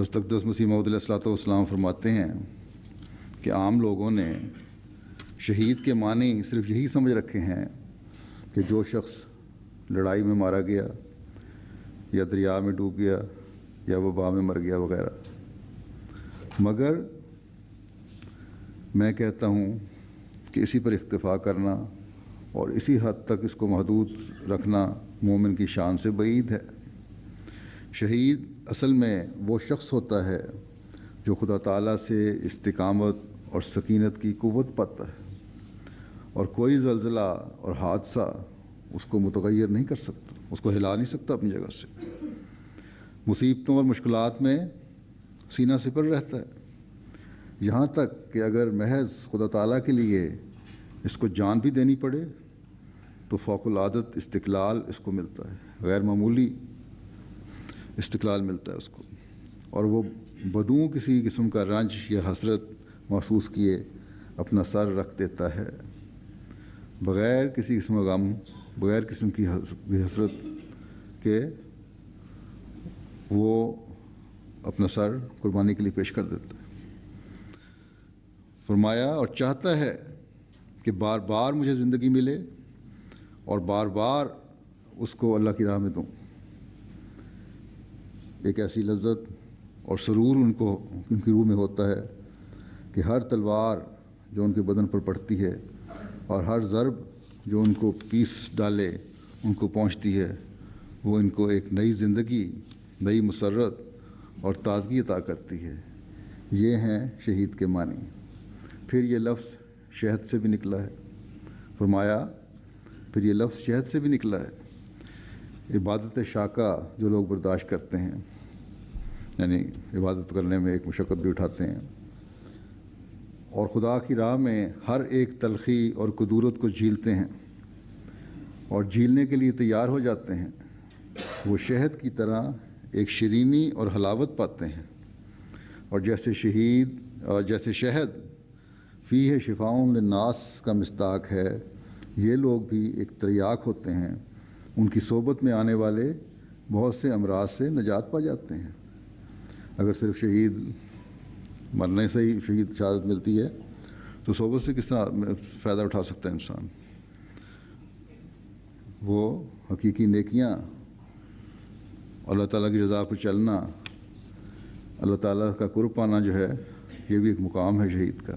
حضرت اقدس مسیح موعود علیہ الصلوۃ والسلام فرماتے ہیں کہ عام لوگوں نے شہید کے معنی صرف یہی سمجھ رکھے ہیں کہ جو شخص لڑائی میں مارا گیا یا دریا میں ڈوب گیا یا وبا میں مر گیا وغیرہ، مگر میں کہتا ہوں کہ اسی پر اکتفا کرنا اور اسی حد تک اس کو محدود رکھنا مومن کی شان سے بعید ہے۔ شہید اصل میں وہ شخص ہوتا ہے جو خدا تعالیٰ سے استقامت اور سکینت کی قوت پاتا ہے، اور کوئی زلزلہ اور حادثہ اس کو متغیر نہیں کر سکتا، اس کو ہلا نہیں سکتا اپنی جگہ سے۔ مصیبتوں اور مشکلات میں سینہ سپر رہتا ہے، یہاں تک کہ اگر محض خدا تعالیٰ کے لیے اس کو جان بھی دینی پڑے تو فوق العادت استقلال اس کو ملتا ہے، غیر معمولی استقلال ملتا ہے اس کو، اور وہ بدون کسی قسم کا رنج یا حسرت محسوس کیے اپنا سر رکھ دیتا ہے، بغیر کسی قسم کا غم، بغیر قسم کی حسرت کے وہ اپنا سر قربانی کے لیے پیش کر دیتا ہے۔ فرمایا اور چاہتا ہے کہ بار بار مجھے زندگی ملے اور بار بار اس کو اللہ کی راہ میں دوں۔ ایک ایسی لذت اور سرور ان کی روح میں ہوتا ہے کہ ہر تلوار جو ان کے بدن پر پڑتی ہے اور ہر ضرب جو ان کو پیس ڈالے ان کو پہنچتی ہے، وہ ان کو ایک نئی زندگی، نئی مسرت اور تازگی عطا کرتی ہے۔ یہ ہیں شہید کے معنی۔ پھر یہ لفظ شہد سے بھی نکلا ہے، فرمایا پھر یہ لفظ شہد سے بھی نکلا ہے۔ عبادت شاقہ جو لوگ برداشت کرتے ہیں، یعنی عبادت کرنے میں ایک مشقت بھی اٹھاتے ہیں اور خدا کی راہ میں ہر ایک تلخی اور کدورت کو جھیلتے ہیں اور جھیلنے کے لیے تیار ہو جاتے ہیں، وہ شہد کی طرح ایک شیرینی اور حلاوت پاتے ہیں، اور جیسے شہد فیہ شفاء للناس کا مصداق ہے، یہ لوگ بھی ایک تریاق ہوتے ہیں، ان کی صحبت میں آنے والے بہت سے امراض سے نجات پا جاتے ہیں۔ اگر صرف شہید مرنے سے ہی شہید شہادت ملتی ہے تو صحبت سے کس طرح فائدہ اٹھا سکتا ہے انسان؟ وہ حقیقی نیکیاں، اللہ تعالیٰ کی رضا پر چلنا، اللہ تعالیٰ کا قرب پانا جو ہے، یہ بھی ایک مقام ہے شہید کا۔